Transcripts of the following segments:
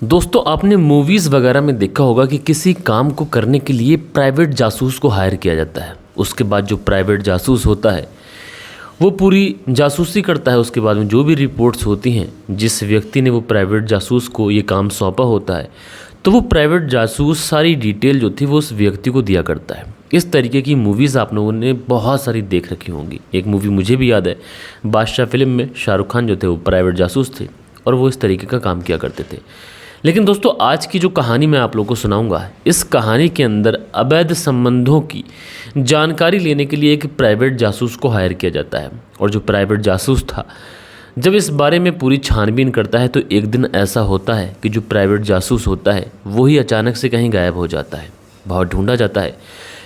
दोस्तों आपने मूवीज़ वगैरह में देखा होगा कि किसी काम को करने के लिए प्राइवेट जासूस को हायर किया जाता है। उसके बाद जो प्राइवेट जासूस होता है वो पूरी जासूसी करता है। उसके बाद में जो भी रिपोर्ट्स होती हैं, जिस व्यक्ति ने वो प्राइवेट जासूस को ये काम सौंपा होता है, तो वो प्राइवेट जासूस सारी डिटेल जो थी वो उस व्यक्ति को दिया करता है। इस तरीके की मूवीज़ आप लोगों ने बहुत सारी देख रखी होंगी। एक मूवी मुझे भी याद है, बादशाह फिल्म में शाहरुख खान जो थे वो प्राइवेट जासूस थे और वो इस तरीके का काम किया करते थे। लेकिन दोस्तों आज की जो कहानी मैं आप लोगों को सुनाऊंगा, इस कहानी के अंदर अवैध संबंधों की जानकारी लेने के लिए एक प्राइवेट जासूस को हायर किया जाता है। और जो प्राइवेट जासूस था, जब इस बारे में पूरी छानबीन करता है तो एक दिन ऐसा होता है कि जो प्राइवेट जासूस होता है वही अचानक से कहीं गायब हो जाता है। बहुत ढूंढा जाता है,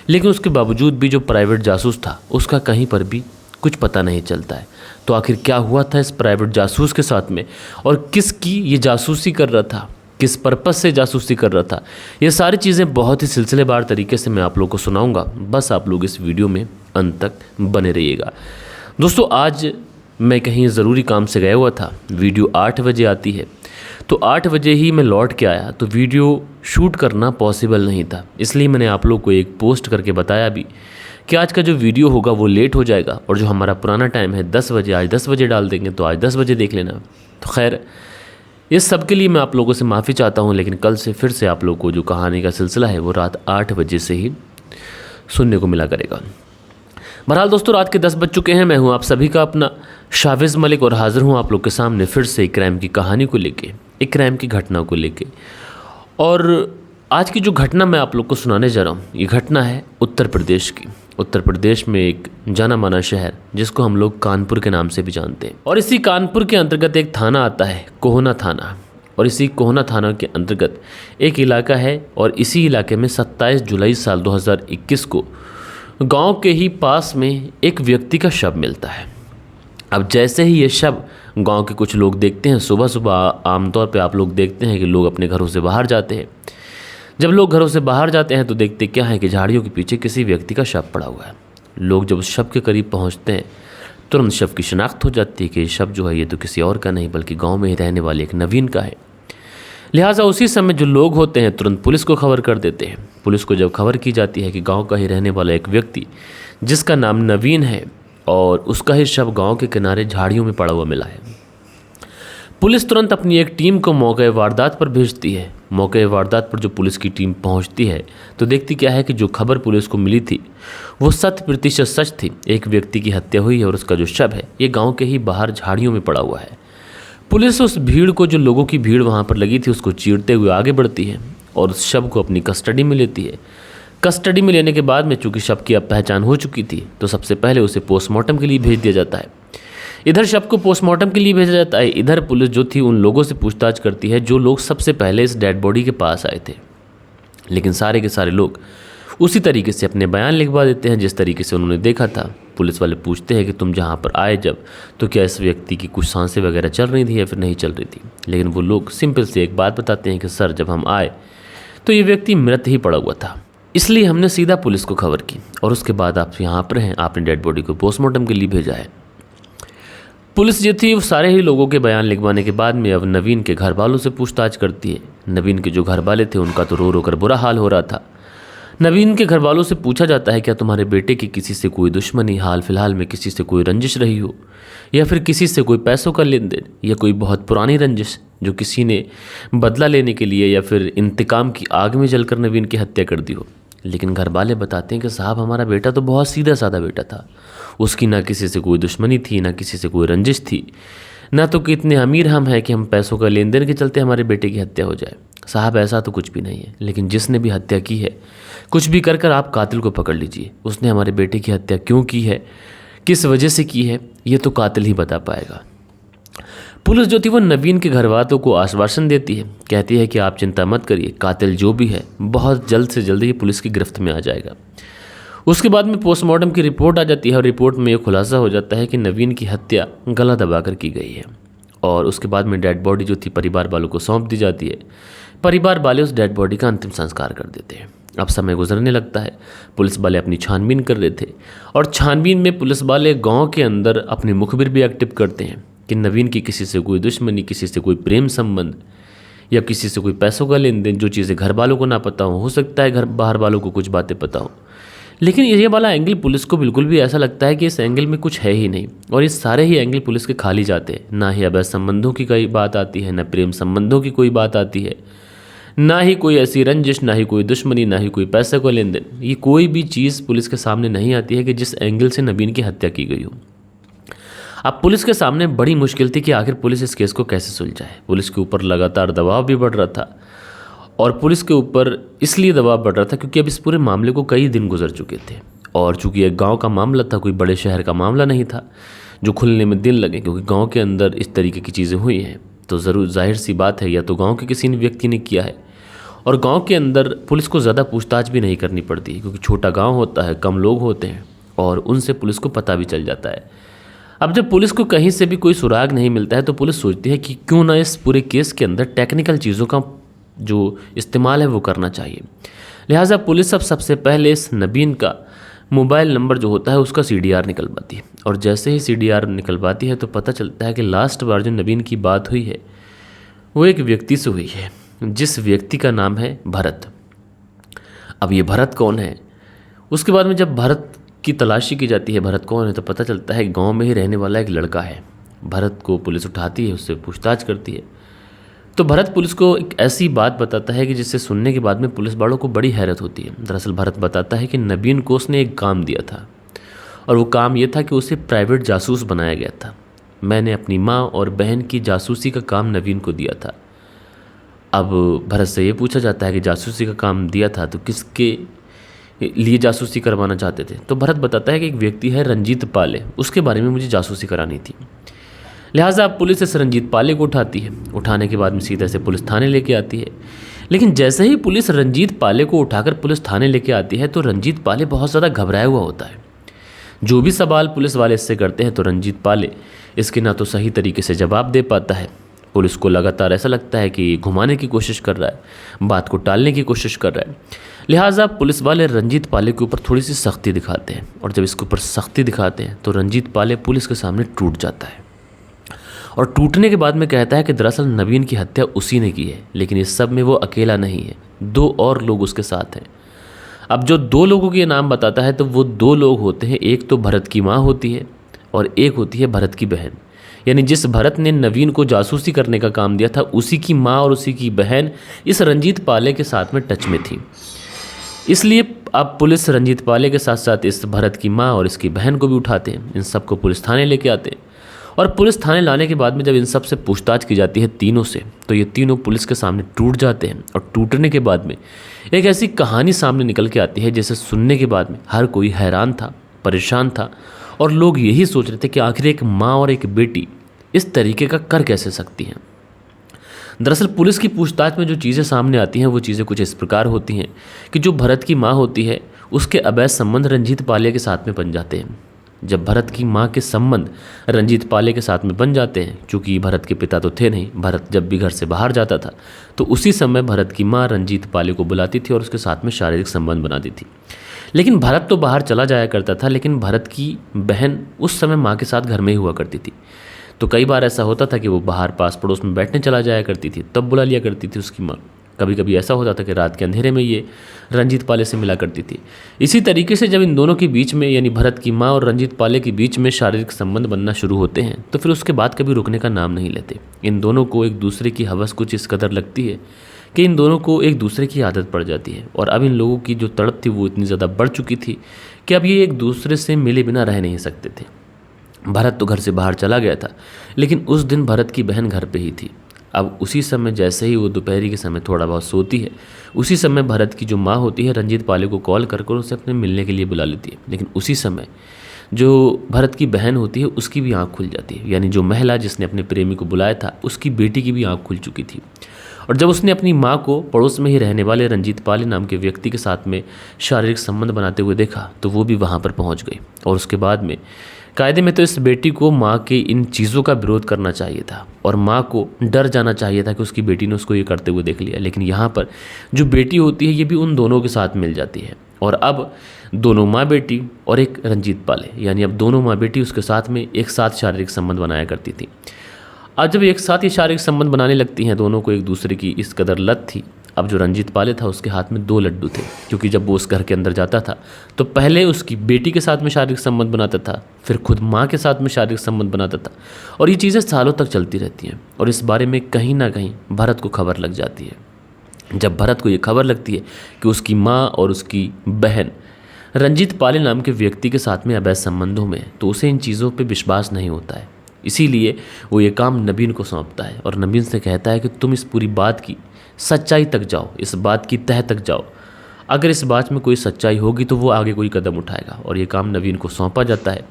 लेकिन उसके बावजूद भी जो प्राइवेट जासूस था उसका कहीं पर भी कुछ पता नहीं चलता है। तो आखिर क्या हुआ था इस प्राइवेट जासूस के साथ में, और किसकी ये जासूसी कर रहा था, किस पर्पस से जासूसी कर रहा था, ये सारी चीज़ें बहुत ही सिलसिलेवार तरीके से मैं आप लोगों को सुनाऊंगा। बस आप लोग इस वीडियो में अंत तक बने रहिएगा। दोस्तों आज मैं कहीं ज़रूरी काम से गया हुआ था। वीडियो 8 बजे आती है, तो 8 बजे ही मैं लौट के आया, तो वीडियो शूट करना पॉसिबल नहीं था। इसलिए मैंने आप लोग को एक पोस्ट करके बताया भी कि आज का जो वीडियो होगा वो लेट हो जाएगा, और जो हमारा पुराना टाइम है 10 बजे, आज 10 बजे डाल देंगे, तो आज 10 बजे देख लेना। तो खैर इस सब के लिए मैं आप लोगों से माफ़ी चाहता हूँ, लेकिन कल से फिर से आप लोगों को जो कहानी का सिलसिला है वो रात 8 बजे से ही सुनने को मिला करेगा। बहरहाल दोस्तों रात के 10 बज चुके हैं। मैं हूँ आप सभी का अपना शाविज़ मलिक और हाज़िर हूँ आप लोग के सामने फिर से एक क्राइम की कहानी को लेके, एक क्राइम की घटना को लेके। और आज की जो घटना मैं आप लोग को सुनाने जा रहा हूँ, ये घटना है उत्तर प्रदेश की। उत्तर प्रदेश में एक जाना माना शहर जिसको हम लोग कानपुर के नाम से भी जानते हैं, और इसी कानपुर के अंतर्गत एक थाना आता है, कोहना थाना। और इसी कोहना थाना के अंतर्गत एक इलाका है, और इसी इलाके में 27 जुलाई साल 2021 को गांव के ही पास में एक व्यक्ति का शव मिलता है। अब जैसे ही ये शव गांव के कुछ लोग देखते हैं, सुबह सुबह आमतौर पे आप लोग देखते हैं कि लोग अपने घरों से बाहर जाते हैं। जब लोग घरों से बाहर जाते हैं तो देखते क्या है कि झाड़ियों के पीछे किसी व्यक्ति का शव पड़ा हुआ है। लोग जब उस शव के करीब पहुंचते हैं, तुरंत शव की शिनाख्त हो जाती है कि शव जो है ये तो किसी और का नहीं बल्कि गांव में ही रहने वाले एक नवीन का है। लिहाजा उसी समय जो लोग होते हैं तुरंत पुलिस को खबर कर देते हैं। पुलिस को जब खबर की जाती है कि गांव का ही रहने वाला एक व्यक्ति जिसका नाम नवीन है और उसका ही शव गांव के किनारे झाड़ियों में पड़ा हुआ मिला है, पुलिस तुरंत अपनी एक टीम को मौके वारदात पर भेजती है। मौके वारदात पर जो पुलिस की टीम पहुंचती है तो देखती क्या है कि जो खबर पुलिस को मिली थी वो 100% सच थी। एक व्यक्ति की हत्या हुई है और उसका जो शव है ये गांव के ही बाहर झाड़ियों में पड़ा हुआ है। पुलिस उस भीड़ को, जो लोगों की भीड़ वहां पर लगी थी, उसको चीरते हुए आगे बढ़ती है और उस शव को अपनी कस्टडी में लेती है। कस्टडी में लेने के बाद में चूंकि शव की अब पहचान हो चुकी थी तो सबसे पहले उसे पोस्टमार्टम के लिए भेज दिया जाता है। इधर शव को पोस्टमार्टम के लिए भेजा जाता है, इधर पुलिस जो थी उन लोगों से पूछताछ करती है जो लोग सबसे पहले इस डेड बॉडी के पास आए थे। लेकिन सारे के सारे लोग उसी तरीके से अपने बयान लिखवा देते हैं जिस तरीके से उन्होंने देखा था। पुलिस वाले पूछते हैं कि तुम जहाँ पर आए जब, तो क्या इस व्यक्ति की कुछ सांसें वगैरह चल रही थी या फिर नहीं चल रही थी। लेकिन वो लोग सिंपल से एक बात बताते हैं कि सर जब हम आए तो ये व्यक्ति मृत ही पड़ा हुआ था, इसलिए हमने सीधा पुलिस को खबर की और उसके बाद आप यहाँ पर हैं, आपने डेड बॉडी को पोस्टमार्टम के लिए भेजा है। पुलिस जो थी वो सारे ही लोगों के बयान लिखवाने के बाद में अब नवीन के घर वालों से पूछताछ करती है। नवीन के जो घर वाले थे उनका तो रो रो कर बुरा हाल हो रहा था। नवीन के घर वालों से पूछा जाता है क्या तुम्हारे बेटे की किसी से कोई दुश्मनी, हाल फिलहाल में किसी से कोई रंजिश रही हो, या फिर किसी से कोई पैसों का लेन देन, या कोई बहुत पुरानी रंजिश जो किसी ने बदला लेने के लिए या फिर इंतकाम की आग में जलकर नवीन की हत्या कर दी हो। लेकिन घर वाले बताते हैं कि साहब हमारा बेटा तो बहुत सीधा साधा बेटा था, उसकी ना किसी से कोई दुश्मनी थी, ना किसी से कोई रंजिश थी, ना तो कितने अमीर हम हैं कि हम पैसों का लेन देन के चलते हमारे बेटे की हत्या हो जाए। साहब ऐसा तो कुछ भी नहीं है, लेकिन जिसने भी हत्या की है कुछ भी कर कर आप कातिल को पकड़ लीजिए। उसने हमारे बेटे की हत्या क्यों की है, किस वजह से की है, ये तो कातिल ही बता पाएगा। पुलिस जो थी वो नवीन के घर वालों को आश्वासन देती है, कहती है कि आप चिंता मत करिए, कातिल जो भी है बहुत जल्द से जल्द ही पुलिस की गिरफ्त में आ जाएगा। उसके बाद में पोस्टमार्टम की रिपोर्ट आ जाती है और रिपोर्ट में ये खुलासा हो जाता है कि नवीन की हत्या गला दबाकर की गई है। और उसके बाद में डेड बॉडी जो थी परिवार वालों को सौंप दी जाती है। परिवार वाले उस डेड बॉडी का अंतिम संस्कार कर देते हैं। अब समय गुजरने लगता है, पुलिस वाले अपनी छानबीन कर रहे थे और छानबीन में पुलिस वाले गांव के अंदर अपनी मुखबिर भी एक्टिव करते हैं कि नवीन की किसी से कोई दुश्मनी, किसी से कोई प्रेम संबंध या किसी से कोई पैसों का लेन देन, जो चीज़ें घर वालों को ना पता हो सकता है घर बाहर वालों को कुछ बातें पता हो। लेकिन ये वाला एंगल पुलिस को बिल्कुल भी ऐसा लगता है कि इस एंगल में कुछ है ही नहीं, और ये सारे ही एंगल पुलिस के खाली जाते हैं। ना ही अवैध संबंधों की कोई बात आती है, ना प्रेम संबंधों की कोई बात आती है, ना ही कोई ऐसी रंजिश, ना ही कोई दुश्मनी, ना ही कोई पैसे को लेन देन। ये कोई भी चीज़ पुलिस के सामने नहीं आती है कि जिस एंगल से नवीन की हत्या की गई हो। अब पुलिस के सामने बड़ी मुश्किल थी कि आखिर पुलिस इस केस को कैसे सुलझाए। पुलिस के ऊपर लगातार दबाव भी बढ़ रहा था, और पुलिस के ऊपर इसलिए दबाव बढ़ रहा था क्योंकि अब इस पूरे मामले को कई दिन गुजर चुके थे, और चूंकि एक गांव का मामला था, कोई बड़े शहर का मामला नहीं था जो खुलने में दिन लगे। क्योंकि गांव के अंदर इस तरीके की चीज़ें हुई हैं तो ज़रूर जाहिर सी बात है या तो गांव के किसी ने व्यक्ति ने किया है, और गांव के अंदर पुलिस को ज़्यादा पूछताछ भी नहीं करनी पड़ती क्योंकि छोटा गाँव होता है, कम लोग होते हैं, और उनसे पुलिस को पता भी चल जाता है। अब जब पुलिस को कहीं से भी कोई सुराग नहीं मिलता है तो पुलिस सोचती है कि क्यों ना इस पूरे केस के अंदर टेक्निकल चीज़ों का जो इस्तेमाल है वो करना चाहिए। लिहाजा पुलिस अब सबसे पहले इस नवीन का मोबाइल नंबर जो होता है उसका CDR निकलवाती है, और जैसे ही CDR निकलवाती है तो पता चलता है कि लास्ट बार जो नवीन की बात हुई है वो एक व्यक्ति से हुई है, जिस व्यक्ति का नाम है भरत। अब ये भरत कौन है? उसके बाद में जब भरत की तलाशी की जाती है भरत कौन है तो पता चलता है गांव में ही रहने वाला एक लड़का है। भरत को पुलिस उठाती है, उससे पूछताछ करती है, तो भरत पुलिस को एक ऐसी बात बताता है कि जिससे सुनने के बाद में पुलिस वालों को बड़ी हैरत होती है। दरअसल भरत बताता है कि नवीन को उसने एक काम दिया था, और वो काम ये था कि उसे प्राइवेट जासूस बनाया गया था। मैंने अपनी माँ और बहन की जासूसी का काम नवीन को दिया था। अब भरत से ये पूछा जाता है कि जासूसी का काम दिया था तो किसके लिए जासूसी करवाना चाहते थे? तो भरत बताता है कि एक व्यक्ति है रंजीत पाले, उसके बारे में मुझे जासूसी करानी थी। लिहाजा अब पुलिस इस रंजीत पाले को उठाती है। उठाने के बाद में सीधे से पुलिस थाने लेके आती है। लेकिन जैसे ही पुलिस रंजीत पाले को उठाकर पुलिस थाने लेके आती है तो रंजीत पाले बहुत ज़्यादा घबराया हुआ होता है। जो भी सवाल पुलिस वाले इससे करते हैं तो रंजीत पाले इसके ना तो सही तरीके से जवाब दे पाता है। पुलिस को लगातार ऐसा लगता है कि घुमाने की कोशिश कर रहा है, बात को टालने की कोशिश कर रहा है। लिहाजा पुलिस वाले रंजीत पाले के ऊपर थोड़ी सी सख्ती दिखाते हैं, और जब इसके ऊपर सख्ती दिखाते हैं तो रंजीत पाले पुलिस के सामने टूट जाता है, और टूटने के बाद में कहता है कि दरअसल नवीन की हत्या उसी ने की है, लेकिन इस सब में वो अकेला नहीं है, 2 और लोग उसके साथ हैं। अब जो 2 लोगों के नाम बताता है तो वो 2 लोग होते हैं, एक तो भरत की माँ होती है और एक होती है भरत की बहन। यानी जिस भरत ने नवीन को जासूसी करने का काम दिया था उसी की माँ और उसी की बहन इस रंजीत पाले के साथ में टच में थी। इसलिए अब पुलिस रंजीत पाले के साथ साथ इस भरत की माँ और इसकी बहन को भी उठाते हैं। इन सबको पुलिस थाने लेके आते हैं, और पुलिस थाने लाने के बाद में जब इन सब से पूछताछ की जाती है तीनों से, तो ये तीनों पुलिस के सामने टूट जाते हैं। और टूटने के बाद में एक ऐसी कहानी सामने निकल के आती है जिसे सुनने के बाद में हर कोई हैरान था, परेशान था, और लोग यही सोच रहे थे कि आखिर एक माँ और एक बेटी इस तरीके का कर कैसे सकती हैं। दरअसल पुलिस की पूछताछ में जो चीज़ें सामने आती हैं वो चीज़ें कुछ इस प्रकार होती हैं कि जो भरत की माँ होती है उसके अवैध संबंध रंजीत पाले के साथ में बन जाते हैं। जब भरत की माँ के संबंध रंजीत पाले के साथ में बन जाते हैं, चूँकि भरत के पिता तो थे नहीं, भरत जब भी घर से बाहर जाता था तो उसी समय भरत की माँ रंजीत पाले को बुलाती थी और उसके साथ में शारीरिक संबंध बनाती थी। लेकिन भरत तो बाहर चला जाया करता था, लेकिन भरत की बहन उस समय माँ के साथ घर में ही हुआ करती थी। तो कई बार ऐसा होता था कि वो बाहर पास पड़ोस में बैठने चला जाया करती थी, तब बुला लिया करती थी उसकी माँ। कभी कभी ऐसा होता था कि रात के अंधेरे में ये रंजीत पाले से मिला करती थी। इसी तरीके से जब इन दोनों के बीच में यानी भरत की माँ और रंजीत पाले के बीच में शारीरिक संबंध बनना शुरू होते हैं तो फिर उसके बाद कभी रुकने का नाम नहीं लेते। इन दोनों को एक दूसरे की हवस कुछ इस कदर लगती है कि इन दोनों को एक दूसरे की आदत पड़ जाती है, और अब इन लोगों की जो तड़प थी वो इतनी ज़्यादा बढ़ चुकी थी कि अब ये एक दूसरे से मिले बिना रह नहीं सकते थे। भरत तो घर से बाहर चला गया था, लेकिन उस दिन भरत की बहन घर पे ही थी। अब उसी समय जैसे ही वो दोपहरी के समय थोड़ा बहुत सोती है, उसी समय भरत की जो माँ होती है रंजीत पाले को कॉल कर उसे अपने मिलने के लिए बुला लेती है। लेकिन उसी समय जो भरत की बहन होती है उसकी भी आँख खुल जाती है, यानी जो महिला जिसने अपने प्रेमी को बुलाया था उसकी बेटी की भी आँख खुल चुकी थी। और जब उसने अपनी माँ को पड़ोस में ही रहने वाले रंजीत पाले नाम के व्यक्ति के साथ में शारीरिक संबंध बनाते हुए देखा तो वो भी वहाँ पर पहुँच गई। और उसके बाद में कायदे में तो इस बेटी को माँ के इन चीज़ों का विरोध करना चाहिए था और माँ को डर जाना चाहिए था कि उसकी बेटी ने उसको ये करते हुए देख लिया। लेकिन यहाँ पर जो बेटी होती है ये भी उन दोनों के साथ मिल जाती है, और अब दोनों माँ बेटी और एक रंजीत पाले, यानी अब दोनों माँ बेटी उसके साथ में एक साथ शारीरिक संबंध बनाया करती थी। आज जब एक साथ ये शारीरिक संबंध बनाने लगती हैं, दोनों को एक दूसरे की इस कदर लत थी। अब जो रंजीत पाले था उसके हाथ में 2 लड्डू थे, क्योंकि जब वो उस घर के अंदर जाता था तो पहले उसकी बेटी के साथ में शारीरिक संबंध बनाता था, फिर खुद माँ के साथ में शारीरिक संबंध बनाता था, और ये चीज़ें सालों तक चलती रहती हैं। और इस बारे में कहीं ना कहीं भरत को खबर लग जाती है। जब भरत को ये खबर लगती है कि उसकी माँ और उसकी बहन रंजीत पाले नाम के व्यक्ति के साथ में अवैध संबंधों में, तो उसे इन चीज़ों पर विश्वास नहीं होता है। इसीलिए वो ये काम नबीन को सौंपता है और नबीन से कहता है कि तुम इस पूरी बात की सच्चाई तक जाओ, इस बात की तह तक जाओ। अगर इस बात में कोई सच्चाई होगी तो वो आगे कोई कदम उठाएगा। और ये काम नवीन को सौंपा जाता है।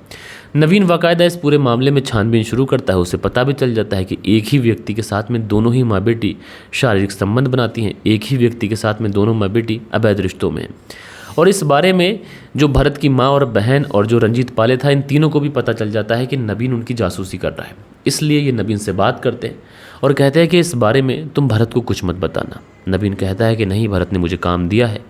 नवीन बाकायदा इस पूरे मामले में छानबीन शुरू करता है। उसे पता भी चल जाता है कि एक ही व्यक्ति के साथ में दोनों ही माँ बेटी शारीरिक संबंध बनाती हैं, एक ही व्यक्ति के साथ में दोनों माँ बेटी अवैध रिश्तों में हैं। और इस बारे में जो भरत की माँ और बहन और जो रंजीत पाले था, इन तीनों को भी पता चल जाता है कि नवीन उनकी जासूसी कर रहा है। इसलिए ये नवीन से बात करते हैं और कहते हैं कि इस बारे में तुम भरत को कुछ मत बताना। नवीन कहता है कि नहीं, भरत ने मुझे काम दिया है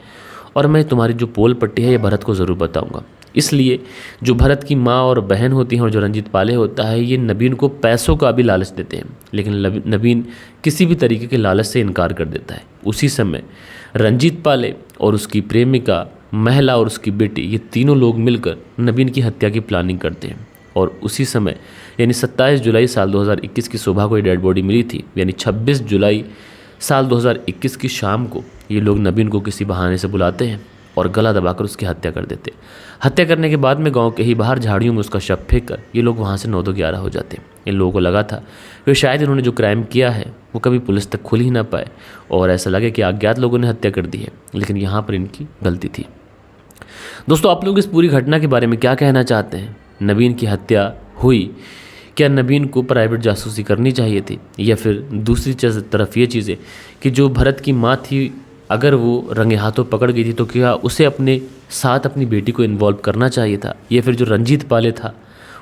और मैं तुम्हारी जो पोल पट्टी है ये भरत को ज़रूर बताऊंगा। इसलिए जो भरत की माँ और बहन होती हैं और जो रंजीत पाले होता है, ये नवीन को पैसों का भी लालच देते हैं, लेकिन नवीन किसी भी तरीके के लालच से इनकार कर देता है। उसी समय रंजीत पाले और उसकी प्रेमिका महिला और उसकी बेटी, ये तीनों लोग मिलकर नवीन की हत्या की प्लानिंग करते हैं। और उसी समय यानी 27 जुलाई साल 2021 की सुबह को ये डेड बॉडी मिली थी, यानी 26 जुलाई साल 2021 की शाम को ये लोग नवीन को किसी बहाने से बुलाते हैं और गला दबाकर उसकी हत्या कर देते हैं। हत्या करने के बाद में गांव के ही बाहर झाड़ियों में उसका शव फेंक कर ये लोग वहाँ से 9-11 हो जाते हैं। इन लोगों को लगा था कि शायद इन्होंने जो क्राइम किया है वो कभी पुलिस तक खुल ही ना पाए और ऐसा लगे कि अज्ञात लोगों ने हत्या कर दी है, लेकिन यहाँ पर इनकी गलती थी। दोस्तों, आप लोग इस पूरी घटना के बारे में क्या कहना चाहते हैं? नवीन की हत्या हुई, क्या नवीन को प्राइवेट जासूसी करनी चाहिए थी, या फिर दूसरी तरफ ये चीज़ें कि जो भरत की माँ थी, अगर वो रंगे हाथों पकड़ गई थी तो क्या उसे अपने साथ अपनी बेटी को इन्वॉल्व करना चाहिए था, या फिर जो रंजीत पाले था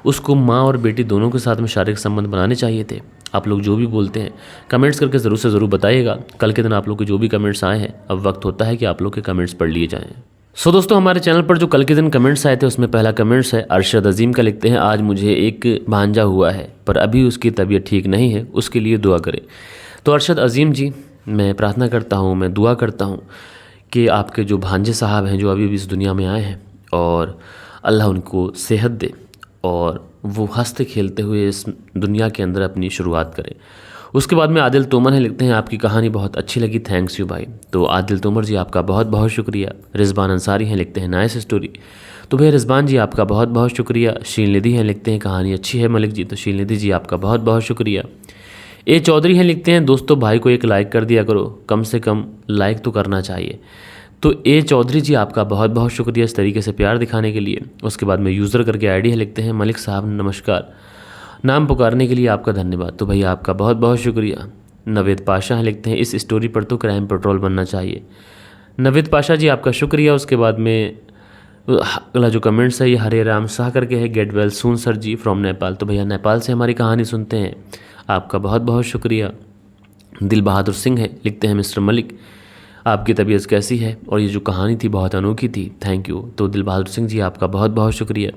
उसको माँ और बेटी दोनों के साथ में शारीरिक संबंध बनाने चाहिए थे? आप लोग जो भी बोलते हैं कमेंट्स करके ज़रूर से ज़रूर बताइएगा। कल के दिन आप लोग के जो भी कमेंट्स आए हैं, अब वक्त होता है कि आप लोग के कमेंट्स पढ़ लिए जाएँ। दोस्तों, हमारे चैनल पर जो कल के दिन कमेंट्स आए थे उसमें पहला कमेंट्स है अरशद अजीम का। लिखते हैं, आज मुझे एक भांजा हुआ है पर अभी उसकी तबीयत ठीक नहीं है, उसके लिए दुआ करें। तो अरशद अजीम जी, मैं प्रार्थना करता हूँ, मैं दुआ करता हूँ कि आपके जो भांजे साहब हैं जो अभी भी इस दुनिया में आए हैं, और अल्लाह उनको सेहत दे और वो हंसते खेलते हुए इस दुनिया के अंदर अपनी शुरुआत करें। उसके बाद में आदिल तोमर है। लिखते हैं, आपकी कहानी बहुत अच्छी लगी, थैंक्स यू भाई। तो आदिल तोमर जी, आपका बहुत बहुत शुक्रिया। रिजवान अंसारी हैं, लिखते हैं नाइस स्टोरी। तो भैया रिजवान जी, आपका बहुत बहुत शुक्रिया। शीलनिधि हैं, लिखते हैं कहानी अच्छी है मलिक जी। तो शीलनिधि जी, आपका बहुत बहुत शुक्रिया। ए चौधरी हैं, लिखते हैं, दोस्तों भाई को एक लाइक कर दिया करो, कम से कम लाइक तो करना चाहिए। तो ए चौधरी जी, आपका बहुत बहुत शुक्रिया इस तरीके से प्यार दिखाने के लिए। उसके बाद में यूज़र करके आईडी है, लिखते हैं, मलिक साहब नमस्कार, नाम पुकारने के लिए आपका धन्यवाद। तो भैया आपका बहुत बहुत शुक्रिया। नवेद पाशा हैं, लिखते हैं, इस स्टोरी पर तो क्राइम पेट्रोल बनना चाहिए। नवेद पाशा जी, आपका शुक्रिया। उसके बाद में अगला जो कमेंट्स है ये हरे राम शाह करके है, get well soon sir ji from Nepal. तो भैया नेपाल से हमारी कहानी सुनते हैं, आपका बहुत बहुत शुक्रिया। दिल बहादुर सिंह है, लिखते हैं, मिस्टर मलिक आपकी तबीयत कैसी है, और ये जो कहानी थी बहुत अनोखी थी, थैंक यू। तो दिल बहादुर सिंह जी, आपका बहुत बहुत शुक्रिया।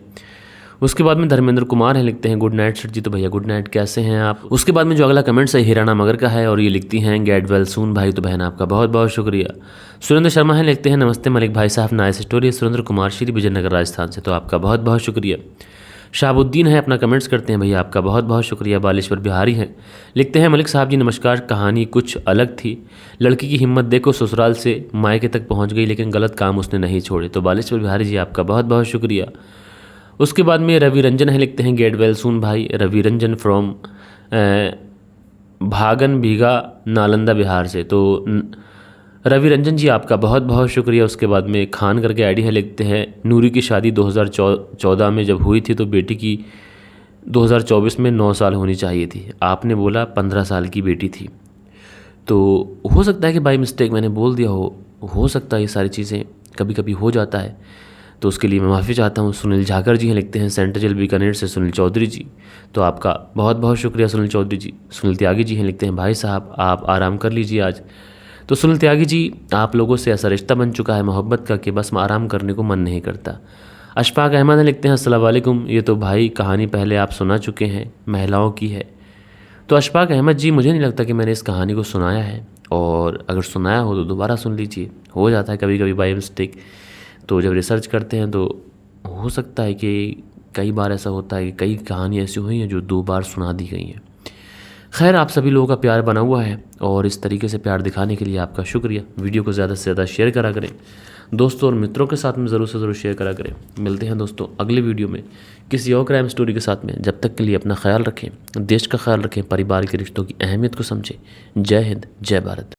उसके बाद में धर्मेंद्र कुमार है, लिखते हैं, गुड नाइट सर जी। तो भैया गुड नाइट, कैसे हैं आप? उसके बाद में जो अगला कमेंट्स है हिराना मगर का है और ये लिखती हैं, गेट वेल सून भाई। तो बहन आपका बहुत बहुत शुक्रिया। सुरेंद्र शर्मा है, लिखते हैं, नमस्ते मलिक भाई साहब, नाइस स्टोरी। सुरेंद्र कुमार, श्री विजयनगर राजस्थान से। तो आपका बहुत बहुत शुक्रिया। शाहबुद्दीन है, अपना कमेंट्स करते हैं, भैया आपका बहुत बहुत शुक्रिया। बालेश्वर बिहारी हैं, लिखते हैं, मलिक साहब जी नमस्कार, कहानी कुछ अलग थी, लड़की की हिम्मत देखो, ससुराल से मायके तक पहुंच गई लेकिन गलत काम उसने नहीं छोड़े। तो बालेश्वर बिहारी जी, आपका बहुत बहुत शुक्रिया। उसके बाद में रवि रंजन है, लिखते हैं, गेट वेल सून भाई। रवि रंजन फ्रॉम भागन भीगा नालंदा बिहार से। तो रवि रंजन जी, आपका बहुत बहुत शुक्रिया। उसके बाद में खान करके आईडी है, लिखते हैं, नूरी की शादी 2014 में जब हुई थी तो बेटी की 2024 में 9 साल होनी चाहिए थी, आपने बोला 15 साल की बेटी थी। तो हो सकता है कि बाई मिस्टेक मैंने बोल दिया हो सकता है, ये सारी चीज़ें कभी कभी हो जाता है, तो उसके लिए मैं माफ़ी चाहता हूँ। सुनील झाकर जी हैं, लिखते हैं, सेंट जेल बीकानेर से सुनील चौधरी जी। तो आपका बहुत बहुत शुक्रिया सुनील चौधरी जी। सुनील त्यागी जी हैं, लिखते हैं, भाई साहब आप आराम कर लीजिए आज। तो सुनील त्यागी जी, आप लोगों से ऐसा रिश्ता बन चुका है मोहब्बत का कि बस आराम करने को मन नहीं करता। अशफाक अहमद हैं, लिखते हैं, अस्सलाम वालेकुम। ये तो भाई कहानी पहले आप सुना चुके हैं, महिलाओं की है। तो अशफाक अहमद जी, मुझे नहीं लगता कि मैंने इस कहानी को सुनाया है, और अगर सुनाया हो तो दोबारा सुन लीजिए, हो जाता है कभी कभी बाई मिस्टेक। तो जब रिसर्च करते हैं तो हो सकता है कि कई बार ऐसा होता है कि कई कहानी ऐसी हुई हैं जो 2 बार सुना दी गई हैं। खैर, आप सभी लोगों का प्यार बना हुआ है, और इस तरीके से प्यार दिखाने के लिए आपका शुक्रिया। वीडियो को ज़्यादा से ज़्यादा शेयर करा करें, दोस्तों और मित्रों के साथ में ज़रूर से ज़रूर शेयर करा करें। मिलते हैं दोस्तों अगले वीडियो में किसी और क्राइम स्टोरी के साथ में। जब तक के लिए अपना ख्याल रखें, देश का ख्याल रखें, परिवार के रिश्तों की अहमियत को समझें। जय हिंद, जय भारत।